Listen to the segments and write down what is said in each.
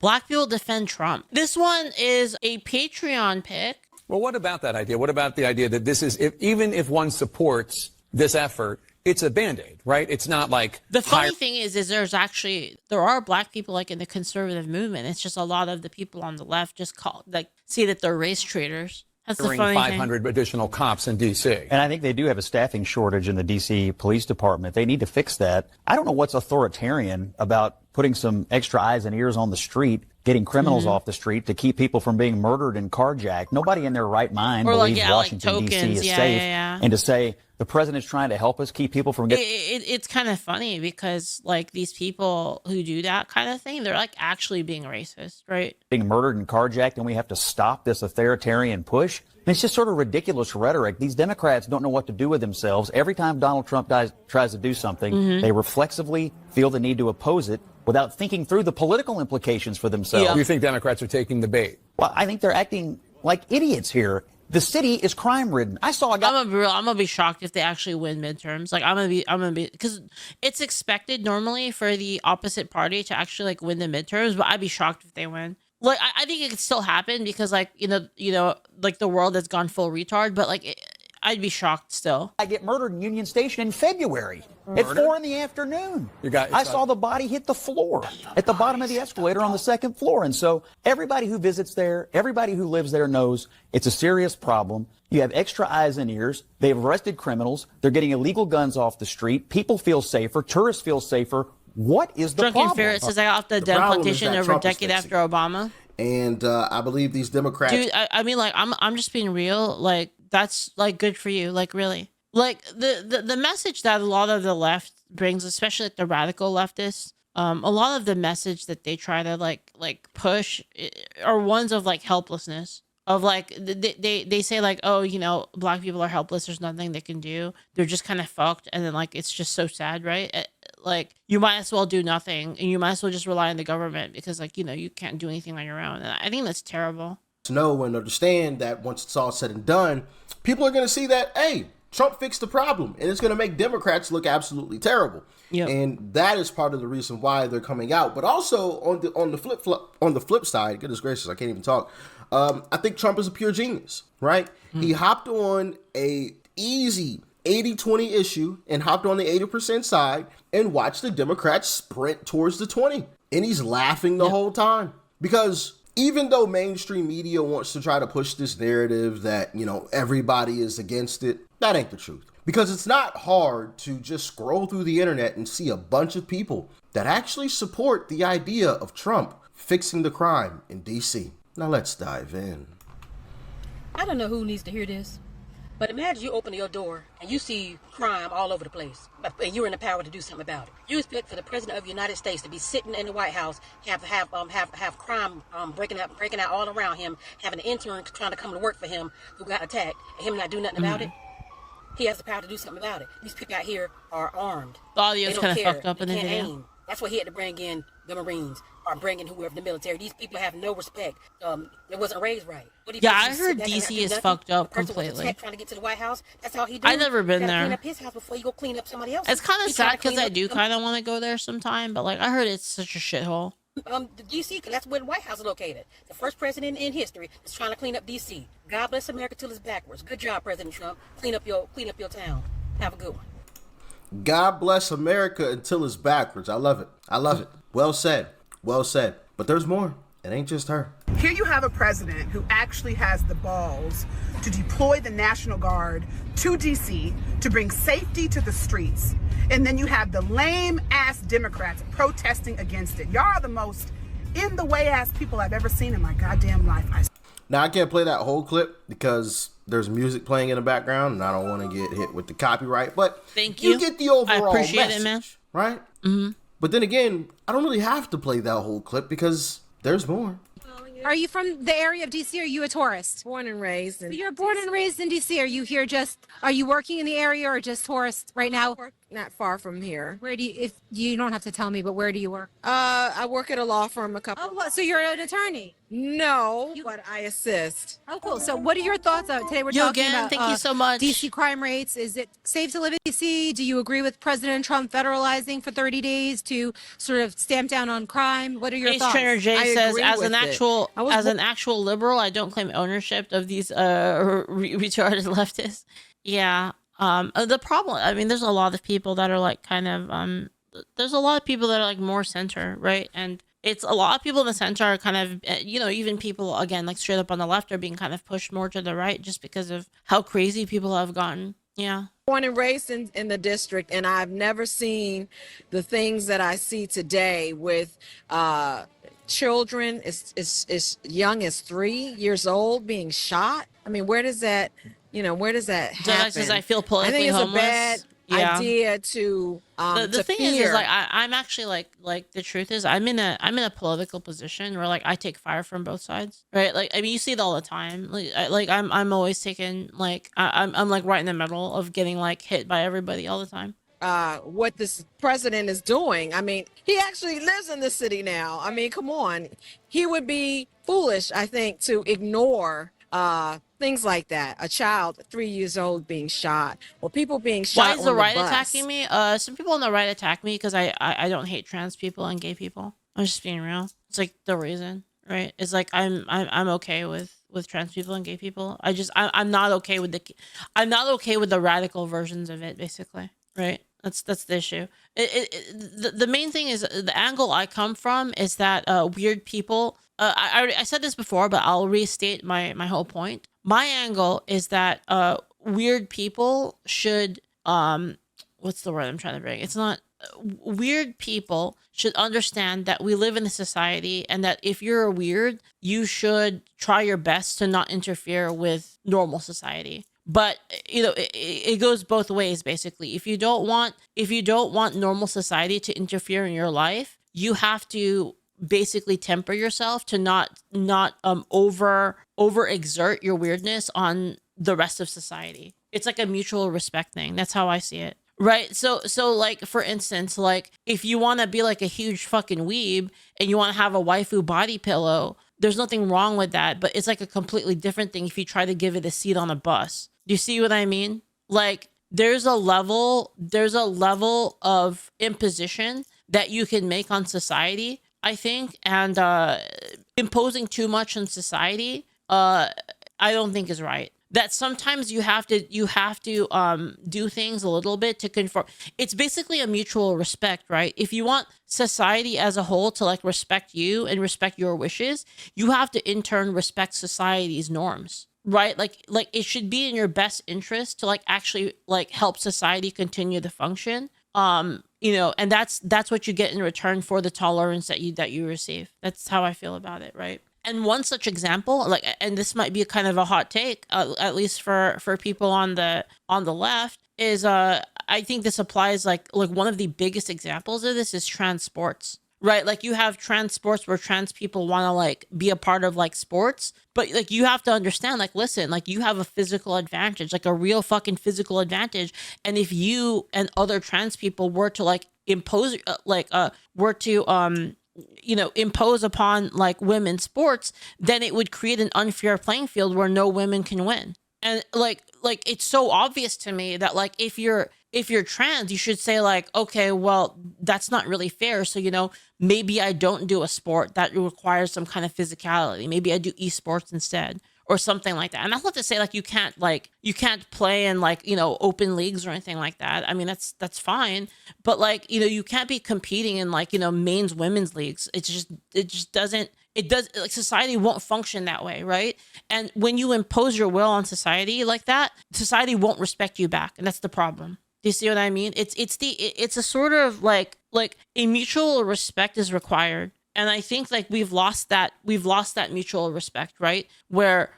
Black people defend Trump. This one is a Patreon pick. Well, what about that idea? What about the idea that this is, even if one supports this effort, it's a Band-Aid, right? It's not like... The funny thing is there are black people like in the conservative movement. It's just a lot of the people on the left just see that they're race traitors. That's the funny 500 additional cops in D.C. And I think they do have a staffing shortage in the D.C. Police Department. They need to fix that. I don't know what's authoritarian about putting some extra eyes and ears on the street, getting criminals off the street to keep people from being murdered and carjacked. Nobody in their right mind believes Washington, D.C. is safe. And to say the president's trying to help us keep people from getting... It's kind of funny because, like, these people who do that kind of thing, they're, like, actually being racist, right? Being murdered and carjacked, and we have to stop this authoritarian push. And it's just sort of ridiculous rhetoric. These Democrats don't know what to do with themselves. Every time Donald Trump tries to do something, they reflexively feel the need to oppose it without thinking through the political implications for themselves. Yeah. You think Democrats are taking the bait? Well, I think they're acting like idiots here. The city is crime-ridden. I saw a guy... I'm gonna be shocked if they actually win midterms. Like, I'm gonna be, because it's expected normally for the opposite party to actually, like, win the midterms, but I'd be shocked if they win. Like, I think it could still happen because, like, you know, like, the world has gone full retard, but, like, I'd be shocked still. I get murdered in Union Station in February at 4 in the afternoon. I saw the body hit the floor at the bottom of the escalator on the second floor. And so everybody who visits there, everybody who lives there knows it's a serious problem. You have extra eyes and ears. They've arrested criminals. They're getting illegal guns off the street. People feel safer. Tourists feel safer. What is the problem? Drunken Ferret says I got off the death petition over a decade after Obama. And I believe these Democrats... Dude, I mean, like, I'm just being real. Like, that's, like, good for you. Like, really. Like, the message that a lot of the left brings, especially like the radical leftists, a lot of the message that they try to, like push are ones of, like, helplessness. Of, like, they say, like, oh, you know, black people are helpless. There's nothing they can do. They're just kind of fucked. And then, like, it's just so sad, right? Like, you might as well do nothing. And you might as well just rely on the government because, like, you know, you can't do anything on your own. And I think that's terrible. To know and understand that once it's all said and done, people are going to see that, hey, Trump fixed the problem, and it's going to make Democrats look absolutely terrible. Yep. And that is part of the reason why they're coming out. But also on the flip side, goodness gracious, I can't even talk. I think Trump is a pure genius, right? He hopped on a easy 80-20 issue and hopped on the 80% side and watched the Democrats sprint towards the 20. And he's laughing the whole time because even though mainstream media wants to try to push this narrative that, you know, everybody is against it, that ain't the truth. Because it's not hard to just scroll through the internet and see a bunch of people that actually support the idea of Trump fixing the crime in D.C. Now let's dive in. I don't know who needs to hear this, but imagine you open your door and you see crime all over the place, and you're in the power to do something about it. You expect for the president of the United States to be sitting in the White House, have crime breaking out all around him, having an intern trying to come to work for him who got attacked, and him not do nothing about it. He has the power to do something about it. These people out here are armed. The audio's kind of fucked up in the video. Aim. That's why he had to bring in the Marines or bring in whoever, the military. These people have no respect. It wasn't raised right. Yeah, I heard DC is fucked up completely. Trying to get to the White House. That's how he. I've never been there. Clean up his house before you go clean up somebody else. It's kind of sad because I do kind of want to go there sometime, but like I heard it's such a shithole. The DC, that's where the White House is located. The first president in history is trying to clean up DC. God bless America till it's backwards. Good job, President Trump. Clean up your town. Have a good one. God bless America until it's backwards. I love it. I love it. Well said. Well said. But there's more. It ain't just her. Here you have a president who actually has the balls to deploy the National Guard to D.C. to bring safety to the streets. And then you have the lame-ass Democrats protesting against it. Y'all are the most in-the-way-ass people I've ever seen in my goddamn life. Now, I can't play that whole clip because there's music playing in the background, and I don't want to get hit with the copyright. But thank you. You get the overall I appreciate message, it, man. right? Mm-hmm. But then again, I don't really have to play that whole clip because there's more. Are you from the area of D.C. or are you a tourist? Born and raised in You're born and raised in D.C. Are you here are you working in the area or just tourist right now? not far from here. Where do you, if you don't have to tell me, but where do you work? I work at a law firm Oh, so you're an attorney? No, but I assist. Oh, cool. So what are your thoughts? Today we're You talking again, about thank you so much. DC crime rates. Is it safe to live in DC? Do you agree with President Trump federalizing for 30 days to sort of stamp down on crime? What are your Ace thoughts? Trainer J I says, agree as with an it. actual I was as an actual liberal, I don't claim ownership of these retarded leftists. Yeah. The problem, I mean, there's a lot of people that are like kind of there's a lot of people that are like more center, right? And it's a lot of people in the center are kind of, you know, even people again like straight up on the left are being kind of pushed more to the right just because of how crazy people have gotten. Yeah. Born and raised in the district, and I've never seen the things that I see today with children as young as 3 years old being shot. I mean, where does that, where does that happen? That says I feel I politically think it's homeless. a bad idea to The thing fear. is like I'm actually like the truth is I'm in a political position where like I take fire from both sides, right? Like I mean you see it all the time. I'm always taking like I'm like right in the middle of getting like hit by everybody all the time. What this president is doing. I mean, he actually lives in the city now. I mean, come on. He would be foolish, I think, to ignore things like that. A child 3 years old being shot, or people being shot. Why is the on right bus. attacking me? Some people on the right attack me because I don't hate trans people and gay people. I'm just being real. It's like the reason, right? It's like I'm okay with trans people and gay people. I'm not okay with the radical versions of it, basically, right? That's the issue. The main thing is the angle I come from is that weird people. I said this before, but I'll restate my whole point. My angle is that weird people should what's the word I'm trying to bring? It's not weird people should understand that we live in a society and that if you're weird, you should try your best to not interfere with normal society. But you know, it goes both ways basically. If you don't want normal society to interfere in your life, you have to basically temper yourself to not overexert your weirdness on the rest of society. It's like a mutual respect thing. That's how I see it. Right. So like, for instance, like if you want to be like a huge fucking weeb and you want to have a waifu body pillow, there's nothing wrong with that. But it's like a completely different thing if you try to give it a seat on a bus. Do you see what I mean? Like there's a level of imposition that you can make on society, I think, and imposing too much on society, I don't think is right. That sometimes you have to do things a little bit to conform. It's basically a mutual respect, right? If you want society as a whole to like respect you and respect your wishes, you have to in turn respect society's norms, right? Like it should be in your best interest to like actually like help society continue to function. You know, and that's what you get in return for the tolerance that you receive. That's how I feel about it, right? And one such example, like, and this might be a kind of a hot take, at least for people on the left, is I think this applies like one of the biggest examples of this is trans sports, right? Like you have trans sports where trans people want to like be a part of like sports, but like you have to understand, like, listen, like you have a physical advantage, like a real fucking physical advantage, and if you and other trans people were to like impose impose upon like women's sports, then it would create an unfair playing field where no women can win. And like it's so obvious to me that like if you're trans, you should say like, okay, well, that's not really fair. So, you know, maybe I don't do a sport that requires some kind of physicality. Maybe I do esports instead or something like that. And that's not to say like you can't play in like, you know, open leagues or anything like that. I mean, that's fine. But like, you know, you can't be competing in like, you know, men's, women's leagues. It just doesn't, like society won't function that way, right? And when you impose your will on society like that, society won't respect you back. And that's the problem. Do you see what I mean? It's a sort of like a mutual respect is required. And I think like we've lost that mutual respect, right? Where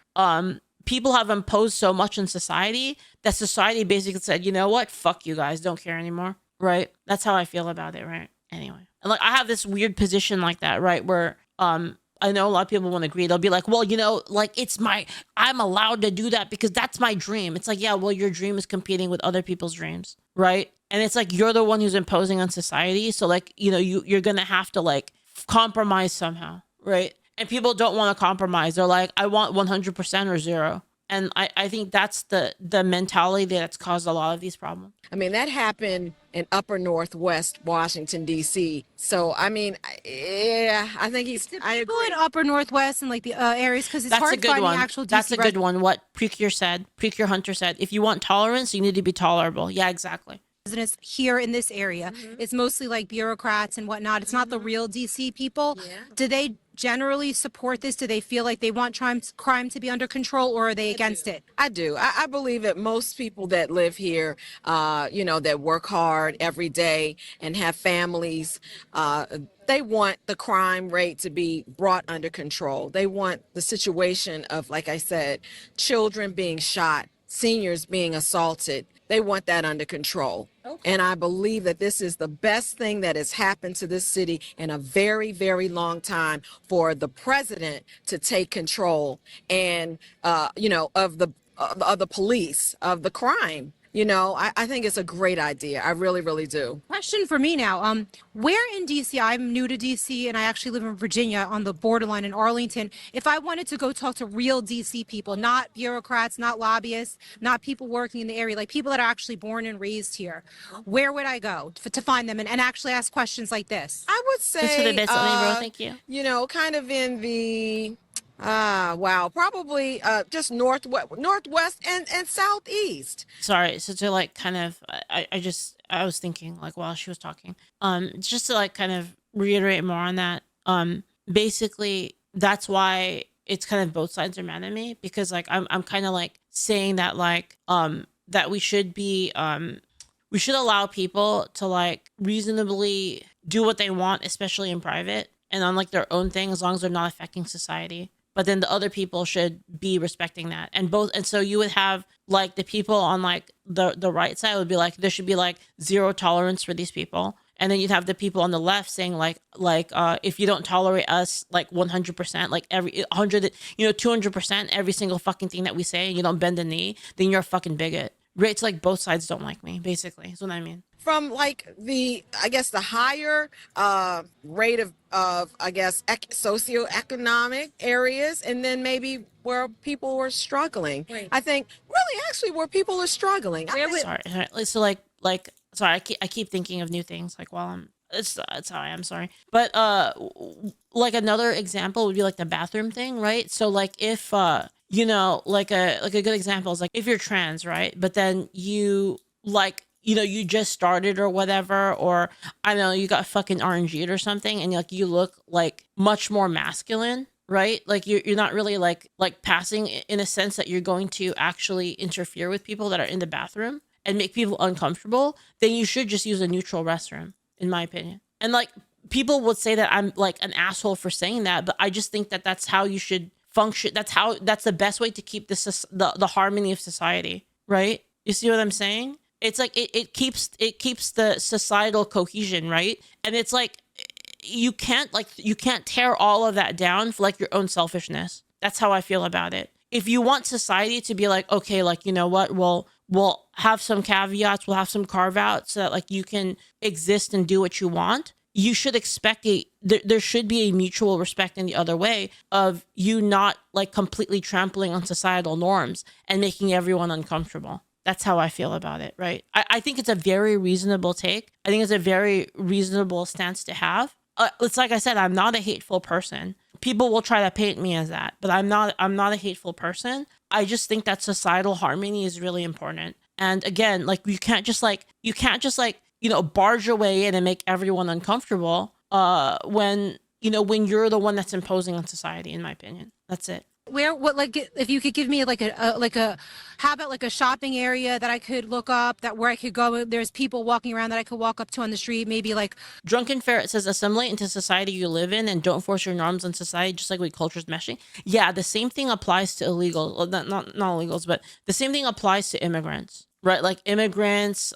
people have imposed so much in society that society basically said, you know what? Fuck you guys, don't care anymore, right? That's how I feel about it, right? Anyway. And like I have this weird position like that, right? Where I know a lot of people won't agree. They'll be like, well, you know, like I'm allowed to do that because that's my dream. It's like, yeah, well, your dream is competing with other people's dreams, right? And it's like, you're the one who's imposing on society. So like, you know, you're going to have to like compromise somehow, right? And people don't want to compromise. They're like, I want 100% or zero. And I think that's the mentality that's caused a lot of these problems. I mean, that happened in upper Northwest Washington, D.C. So, I mean, yeah, I think I People agree. in upper Northwest and like the areas, because it's That's a hard good finding one. actual DC That's a good one. What Precure Hunter said. If you want tolerance, you need to be tolerable. Yeah, exactly. residents here in this area. It's mostly like bureaucrats and whatnot. It's not the real DC people. Do they generally support this? Do they feel like they want crime to be under control, or are they against it? I do. I believe that most people that live here, that work hard every day and have families, they want the crime rate to be brought under control. They want the situation of, like I said, children being shot, seniors being assaulted. They want that under control. Okay. And I believe that this is the best thing that has happened to this city in a very, very long time, for the president to take control and, of the police, of the crime. I think it's a great idea. I really, really do. Question for me now. Where in DC, I'm new to DC and I actually live in Virginia on the borderline in Arlington. If I wanted to go talk to real DC people, not bureaucrats, not lobbyists, not people working in the area, like people that are actually born and raised here, where would I go to find them and actually ask questions like this? I would say, Thanks for the bits, bro. Thank you. Kind of in the probably just northwest and southeast. Sorry, so to like kind of, I was thinking like while she was talking, just to like kind of reiterate more on that. Basically that's why it's kind of both sides are mad at me, because like I'm kind of like saying that like that we should allow people to like reasonably do what they want, especially in private and on like their own thing, as long as they're not affecting society. But then the other people should be respecting that. And so you would have like the people on like the right side would be like, there should be like zero tolerance for these people. And then you'd have the people on the left saying like if you don't tolerate us like 100%, like every 100, 200%, every single fucking thing that we say, and you don't bend the knee, then you're a fucking bigot. Right? It's like both sides don't like me, basically. Is what I mean. From like the higher rate of socioeconomic areas, and then maybe where people were struggling. Right. I think really actually where people are struggling. Sorry. So sorry, I keep thinking of new things like while I'm. It's how I am. Sorry, but like another example would be like the bathroom thing, right? So like if like a good example is like if you're trans, right? But then you like. You just started or whatever, or I don't know, you got fucking RNG'd or something, and like you look like much more masculine, right? Like you're not really like passing in a sense that you're going to actually interfere with people that are in the bathroom and make people uncomfortable. Then you should just use a neutral restroom, in my opinion. And like people would say that I'm like an asshole for saying that, but I just think that that's how you should function. That's the best way to keep the harmony of society, right? You see what I'm saying? It's like it keeps the societal cohesion, right? And it's like you can't tear all of that down for like your own selfishness. That's how I feel about it. If you want society to be like, okay, like, you know what, we'll have some caveats, we'll have some carve outs so that like you can exist and do what you want. You should expect there should be a mutual respect in the other way of you not like completely trampling on societal norms and making everyone uncomfortable. That's how I feel about it, right? I think it's a very reasonable take. I think it's a very reasonable stance to have. It's like I said, I'm not a hateful person. People will try to paint me as that, but I'm not a hateful person. I just think that societal harmony is really important. And again, like you can't just barge your way in and make everyone uncomfortable when you're the one that's imposing on society, in my opinion. That's it. If you could give me how about like a shopping area that I could look up, where I could go, there's people walking around that I could walk up to on the street, maybe like. Drunken Ferret says, assimilate into society you live in and don't force your norms on society, just like with cultures meshing. Yeah, the same thing applies to illegal, well, not illegals, but the same thing applies to immigrants, right? Like immigrants,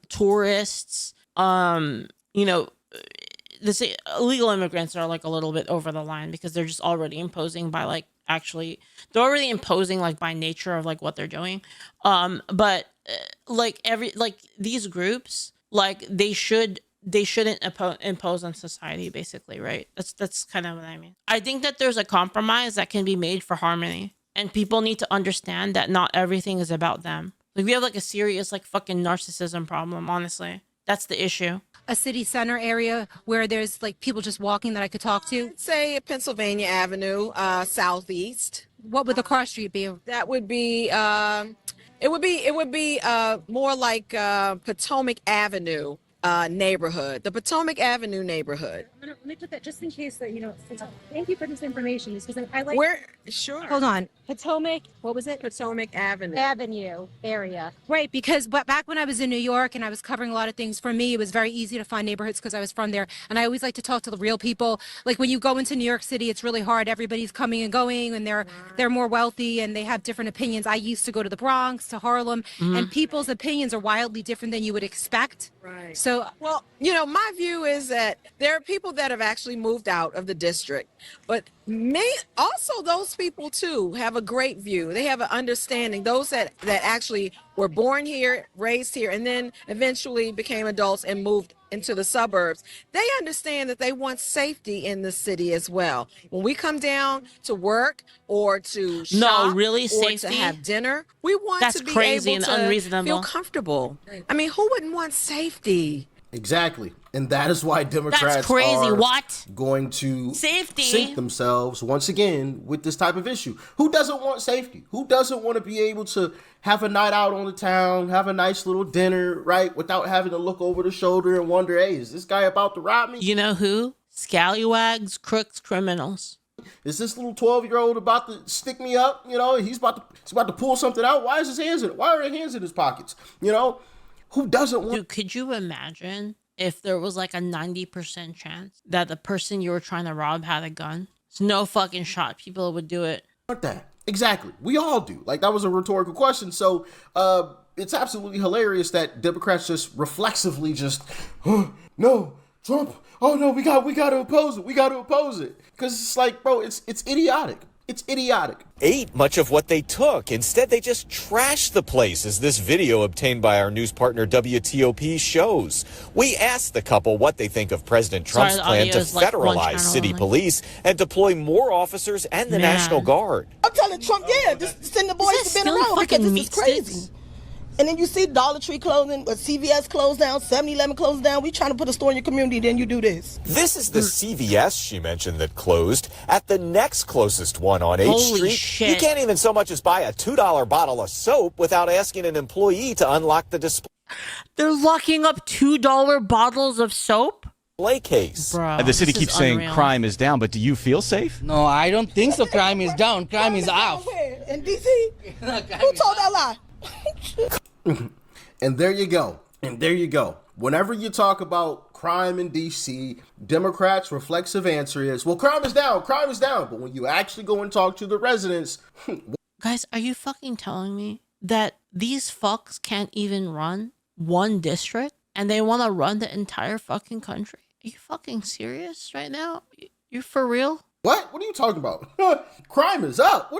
tourists, the illegal immigrants are like a little bit over the line because they're just already imposing by like they're already imposing like by nature of like what they're doing. But like these groups, like they should they shouldn't impose on society, basically, right? That's kind of what I mean. I think that there's a compromise that can be made for harmony, and people need to understand that not everything is about them. Like, we have like a serious like fucking narcissism problem, honestly. That's the issue. A city center area where there's like people just walking that I could talk to? I'd say Pennsylvania Avenue, southeast. What would the cross street be? That would be, it would be more like Potomac Avenue neighborhood, the Potomac Avenue neighborhood. Let me put that just in case that, thank you for this information. Because I like. Where? Sure. Hold on. Potomac, what was it? Potomac Avenue. Avenue area. Right, because back when I was in New York and I was covering a lot of things, for me, it was very easy to find neighborhoods because I was from there. And I always like to talk to the real people. Like when you go into New York City, it's really hard. Everybody's coming and going and they're more wealthy and they have different opinions. I used to go to the Bronx, to Harlem, and people's opinions are wildly different than you would expect. Right. So, well, my view is that there are people that have actually moved out of the district, but also those people too have a great view. They have an understanding. Those that actually were born here, raised here, and then eventually became adults and moved into the suburbs, they understand that they want safety in the city as well. When we come down to work or to shop or safety? to have dinner, we want That's to be crazy able and to unreasonable. feel comfortable. I mean, who wouldn't want safety? Exactly. And that is why Democrats crazy. are What? going to Safety. sink themselves once again with this type of issue. Who doesn't want safety? Who doesn't want to be able to have a night out on the town, have a nice little dinner, right, without having to look over the shoulder and wonder, hey, is this guy about to rob me? You know who? Scallywags, crooks, criminals. Is this little 12-year-old about to stick me up? He's about to pull something out. Why are his hands in his pockets? Who doesn't want? Dude, could you imagine if there was like a 90% chance that the person you were trying to rob had a gun? It's no fucking shot. People would do it. Want that? Exactly. We all do. Like, that was a rhetorical question. So it's absolutely hilarious that Democrats just reflexively just, oh, no, Trump. Oh no, we got to oppose it. We got to oppose it. Because it's like, bro, it's idiotic. It's idiotic. Ate much of what they took. Instead, they just trashed the place, as this video obtained by our news partner WTOP shows. We asked the couple what they think of President Trump's plan to federalize city police and deploy more officers and the National Guard. I'm telling Trump, just send the boys to been around because this is crazy. And then you see Dollar Tree closing, CVS closed down, 7-Eleven closed down. We trying to put a store in your community, then you do this. This is the CVS she mentioned that closed. At the next closest one on H Street, shit. You can't even so much as buy a $2 bottle of soap without asking an employee to unlock the display They're locking up $2 bottles of soap? Case. Bro, the city keeps saying crime is down, but do you feel safe? No, I don't think so. Crime is down. Crime is off. Where? In D.C.? Who told that lie? And there you go. Whenever you talk about crime in D.C., Democrats' reflexive answer is, well, crime is down. But when you actually go and talk to the residents... Guys, are you fucking telling me that these fucks can't even run one district and they want to run the entire fucking country? Are you fucking serious right now? You're for real? What are you talking about? Crime is up.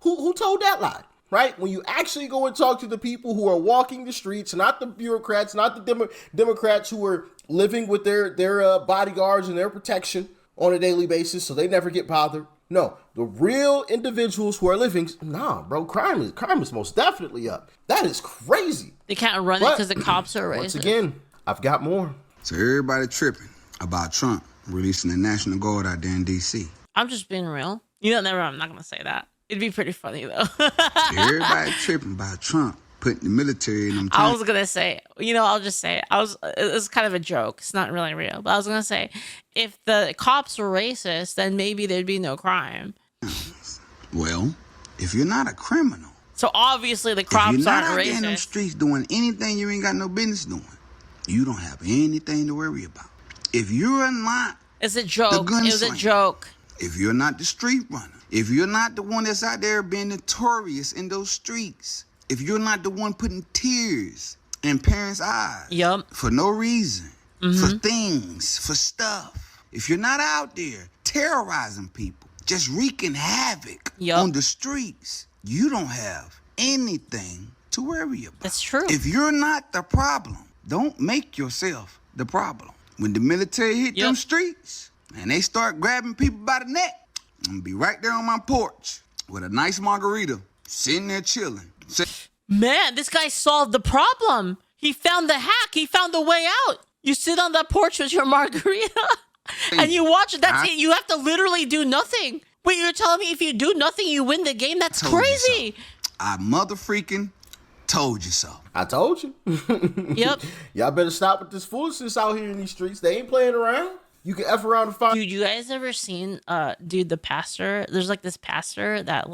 Who told that lie? Right? When you actually go and talk to the people who are walking the streets, not the bureaucrats, not the Democrats who are living with their bodyguards and their protection on a daily basis so they never get bothered. No, the real individuals who are living, nah, bro, crime is most definitely up. That is crazy. They can't run it because the cops are racist. Once again, I've got more. So everybody tripping about Trump releasing the National Guard out there in D.C. I'm just being real. I'm not going to say that. It'd be pretty funny, though. Everybody tripping about Trump putting the military in them I was going to say, I'll just say it. It's kind of a joke. It's not really real. But I was going to say, if the cops were racist, then maybe there'd be no crime. Well, if you're not a criminal. So obviously the cops aren't racist. If you're not out there in them streets doing anything you ain't got no business doing, you don't have anything to worry about. If you're not It's a joke. It was a joke. If you're not the street runner, if you're not the one that's out there being notorious in those streets, if you're not the one putting tears in parents' eyes for no reason, for things, for stuff, if you're not out there terrorizing people, just wreaking havoc on the streets, you don't have anything to worry about. That's true. If you're not the problem, don't make yourself the problem. When the military hit them streets and they start grabbing people by the neck, I'm gonna be right there on my porch with a nice margarita, sitting there chilling. Man, this guy solved the problem. He found the hack. He found the way out. You sit on that porch with your margarita and you watch it. That's it. You have to literally do nothing. Wait, you're telling me if you do nothing, you win the game? That's crazy. I motherfreaking told you so. I told you. Yep. Y'all better stop with this foolishness out here in these streets. They ain't playing around. You can F around and find. Dude, you guys ever seen the pastor? There's like this pastor that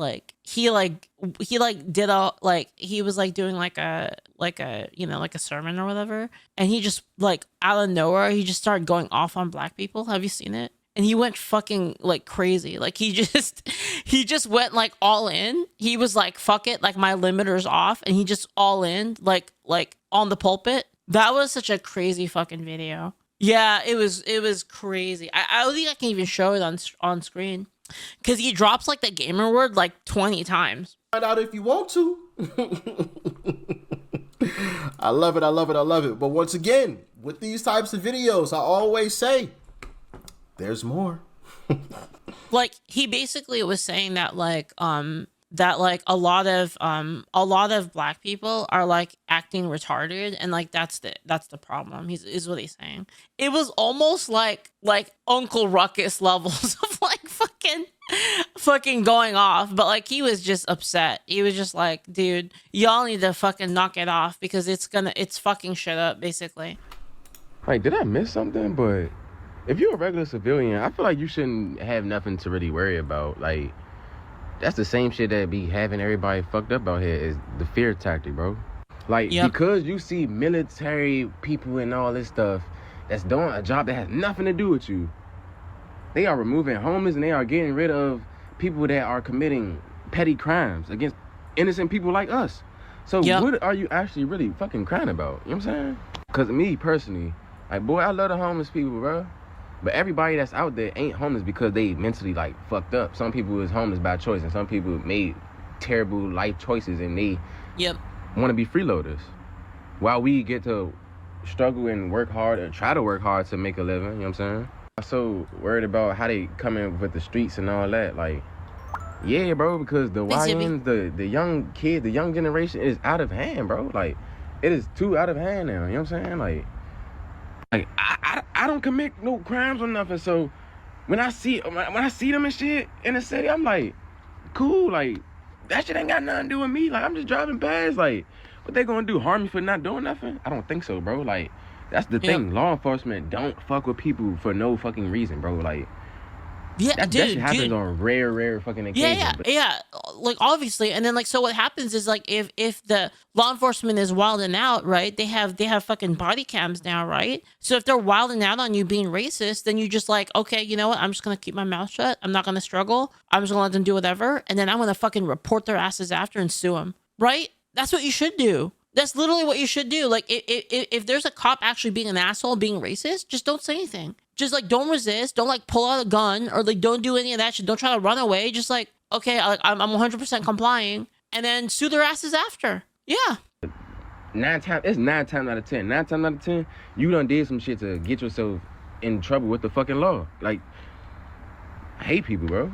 he did a he was like doing like a sermon or whatever, and he just like out of nowhere he just started going off on black people. Have you seen it? And he went fucking like crazy. Like he just went like all in. He was like, fuck it, like my limiter's off, and he just all in like on the pulpit. That was such a crazy fucking video. Yeah, it was crazy. I don't think I can even show it on screen because he drops like the gamer word like 20 times. Find out if you want to. I love it. I love it. I love it. But once again, with these types of videos, I always say, there's more. Like he basically was saying that that like a lot of black people are like acting retarded, and like that's the problem. Is what he's saying. It was almost like Uncle Ruckus levels of like fucking going off, but like he was just upset. He was just like, dude, y'all need to fucking knock it off because it's fucking shit up basically. Like, did I miss something? But if you're a regular civilian, I feel like you shouldn't have nothing to really worry about. Like, that's the same shit that be having everybody fucked up out here is the fear tactic, bro. Like, because you see military people and all this stuff that's doing a job that has nothing to do with you. They are removing homeless and they are getting rid of people that are committing petty crimes against innocent people like us. So what are you actually really fucking crying about? You know what I'm saying? Because me personally, like, boy, I love the homeless people, bro. But everybody that's out there ain't homeless because they mentally, like, fucked up. Some people is homeless by choice, and some people made terrible life choices, and they want to be freeloaders. While we get to struggle and work hard, or try to work hard to make a living, you know what I'm saying? I'm so worried about how they come in with the streets and all that. Like, yeah, bro, because the YNs, the young kids, the young generation is out of hand, bro. Like, it is too out of hand now, you know what I'm saying? Like I don't commit no crimes or nothing, so when I see them and shit in the city, I'm like, cool, like that shit ain't got nothing to do with me. Like, I'm just driving past. Like, what they gonna do? Harm me for not doing nothing? I don't think so, bro. Like, that's the thing. Law enforcement don't fuck with people for no fucking reason, bro. Like, that shit happens on rare fucking occasions. Yeah. Like, obviously, and then like, so what happens is like, if the law enforcement is wilding out, right? They have fucking body cams now, right? So if they're wilding out on you being racist, then you just like, okay, you know what? I'm just gonna keep my mouth shut. I'm not gonna struggle. I'm just gonna let them do whatever, and then I'm gonna fucking report their asses after and sue them, right? That's what you should do. That's literally what you should do. Like, if there's a cop actually being an asshole, being racist, just don't say anything. Just like, don't resist. Don't like pull out a gun or like don't do any of that shit. Don't try to run away. Just like, okay, I'm 100% complying, and then sue their asses after. Yeah. 9 times out of 10. 9 times out of 10, you done did some shit to get yourself in trouble with the fucking law. Like, I hate people, bro.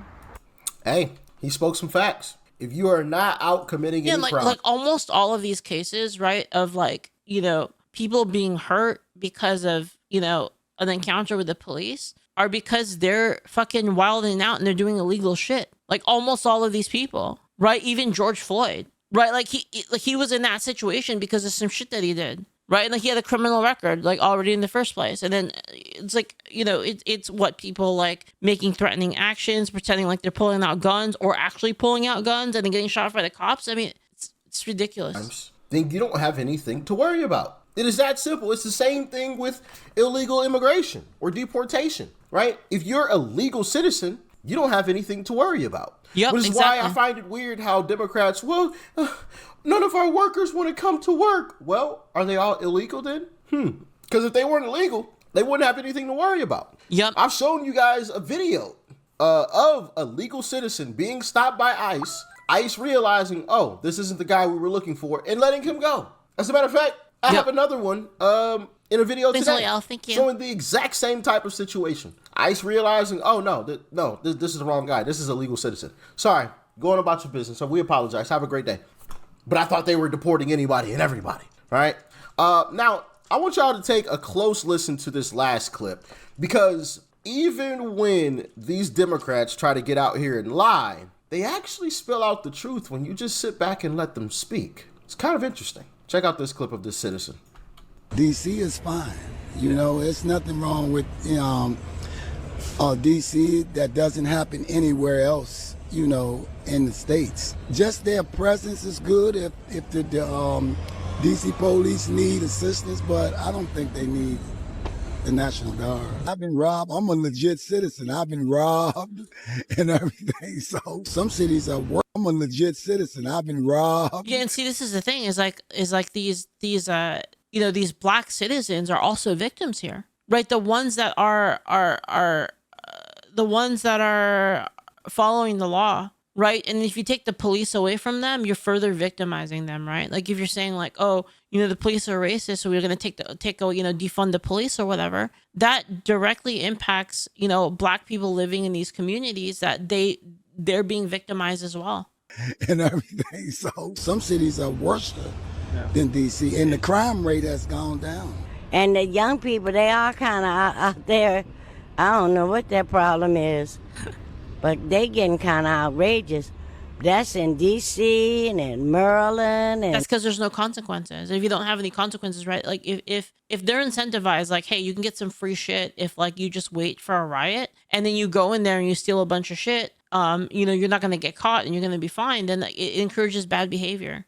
Hey, he spoke some facts. If you are not out committing any crime, like almost all of these cases, right, of like, you know, people being hurt because of, you know, an encounter with the police are because they're fucking wilding out and they're doing illegal shit. Like, almost all of these people, right? Even George Floyd, right? Like he was in that situation because of some shit that he did, right? And like, he had a criminal record, like, already in the first place. And then it's like, you know, it's what people like making threatening actions, pretending like they're pulling out guns or actually pulling out guns and then getting shot by the cops. I mean, it's ridiculous. Then you don't have anything to worry about. It is that simple. It's the same thing with illegal immigration or deportation, right? If you're a legal citizen, you don't have anything to worry about. Yep, Which is why I find it weird how Democrats, none of our workers want to come to work. Well, are they all illegal then? Because if they weren't illegal, they wouldn't have anything to worry about. Yep. I've shown you guys a video of a legal citizen being stopped by ICE. ICE realizing, oh, this isn't the guy we were looking for, and letting him go. As a matter of fact, I have another one. in a video today, thank you. showing the exact same type of situation. ICE realizing, oh no, this is the wrong guy. This is a legal citizen. Sorry, going about your business. So we apologize. Have a great day. But I thought they were deporting anybody and everybody. Right? Now, I want y'all to take a close listen to this last clip, because even when these Democrats try to get out here and lie, they actually spill out the truth when you just sit back and let them speak. It's kind of interesting. Check out this clip of this citizen. DC is fine. You know, it's nothing wrong with DC that doesn't happen anywhere else, you know, in the States. Just their presence is good if the DC police need assistance, but I don't think they need the National Guard. I've been robbed. I'm a legit citizen. I've been robbed and everything. So some cities are worse. I'm a legit citizen. I've been robbed. Yeah, and see, this is the thing. Is like these you know, these black citizens are also victims here, right? The ones that are the ones that are following the law, right? And if you take the police away from them, you're further victimizing them, right? Like if you're saying like, oh, you know, the police are racist, so we're gonna defund the police or whatever, that directly impacts, you know, black people living in these communities, that they're being victimized as well. And everything. So some cities are worse than DC, and the crime rate has gone down. And the young people, they are kind of out there. I don't know what their problem is, but they getting kind of outrageous. That's in DC and in Maryland. And that's because there's no consequences. If you don't have any consequences, right? Like if they're incentivized, like, hey, you can get some free shit if like you just wait for a riot, and then you go in there and you steal a bunch of shit, you know, you're not going to get caught and you're going to be fine. Then it encourages bad behavior.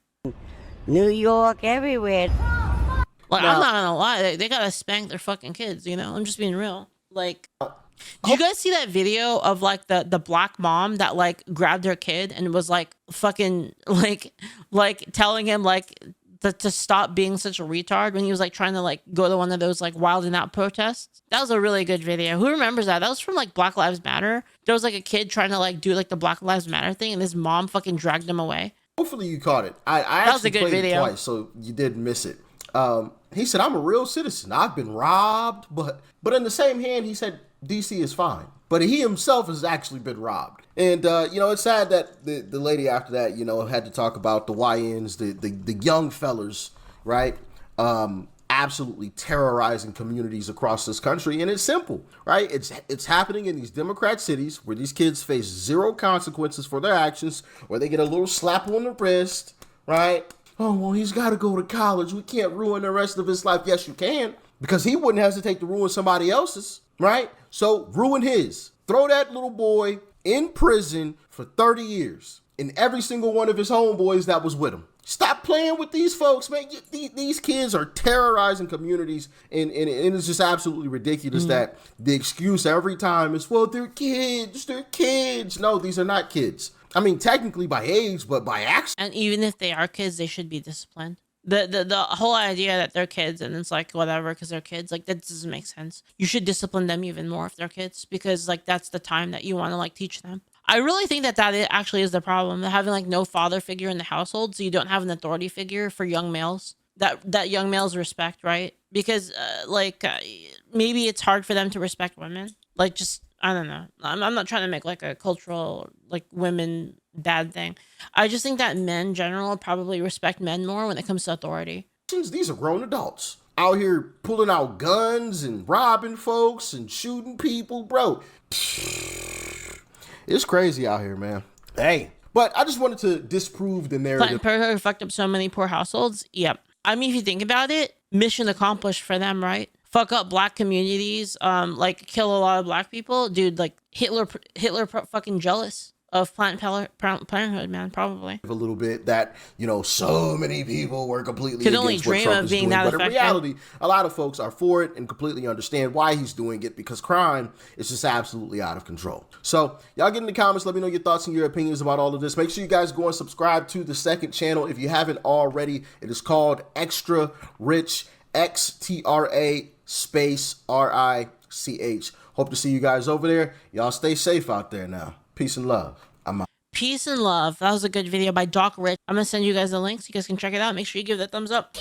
New York, everywhere. Like, I'm not gonna lie, they gotta spank their fucking kids, you know? I'm just being real. Like, did you guys see that video of like the black mom that like grabbed her kid and was like fucking like telling him like to stop being such a retard when he was like trying to like go to one of those like Wild 'N Out protests? That was a really good video. Who remembers that? That was from like Black Lives Matter. There was like a kid trying to like do like the Black Lives Matter thing, and his mom fucking dragged him away. Hopefully you caught it. I actually played it twice, so you didn't miss it. He said, I'm a real citizen. I've been robbed, but in the same hand, he said DC is fine. But he himself has actually been robbed. And, you know, it's sad that the lady after that, you know, had to talk about the YNs, the young fellers, right? Absolutely terrorizing communities across this country. And it's simple, right? It's happening in these Democrat cities where these kids face zero consequences for their actions, where they get a little slap on the wrist, right? Oh, well, he's got to go to college. We can't ruin the rest of his life. Yes, you can, because he wouldn't hesitate to ruin somebody else's, right? So ruin his. Throw that little boy in prison for 30 years and every single one of his homeboys that was with him. Stop playing with these folks, man. These kids are terrorizing communities, and it's just absolutely ridiculous that the excuse every time is, well, they're kids. No, these are not kids. I mean, technically by age, but by action. And even if they are kids, they should be disciplined. The whole idea that they're kids and it's like whatever because they're kids, like that doesn't make sense. You should discipline them even more if they're kids, because like that's the time that you want to like teach them. I really think that actually is the problem, having like no father figure in the household, so you don't have an authority figure for young males that young males respect, right? Because maybe it's hard for them to respect women. Like, just I don't know. I'm not trying to make like a cultural like women bad thing. I just think that men in general probably respect men more when it comes to authority. These are grown adults out here pulling out guns and robbing folks and shooting people, bro. It's crazy out here, man. Hey, but I just wanted to disprove the narrative. Planned Parenthood fucked up so many poor households. Yep. I mean, if you think about it, mission accomplished for them, right? Fuck up black communities, like kill a lot of black people, dude. Like Hitler fucking jealous of Planned Parenthood, man, probably. A little bit that, you know, so many people were completely could only dream of being that effective. But in reality, a lot of folks are for it and completely understand why he's doing it, because crime is just absolutely out of control. So y'all get in the comments, let me know your thoughts and your opinions about all of this. Make sure you guys go and subscribe to the second channel if you haven't already. It is called Extra Rich, XTRA space RICH. Hope to see you guys over there. Y'all stay safe out there now. Peace and love. I'm out. Peace and love. That was a good video by Doc Rich. I'm going to send you guys the link so you guys can check it out. Make sure you give that thumbs up.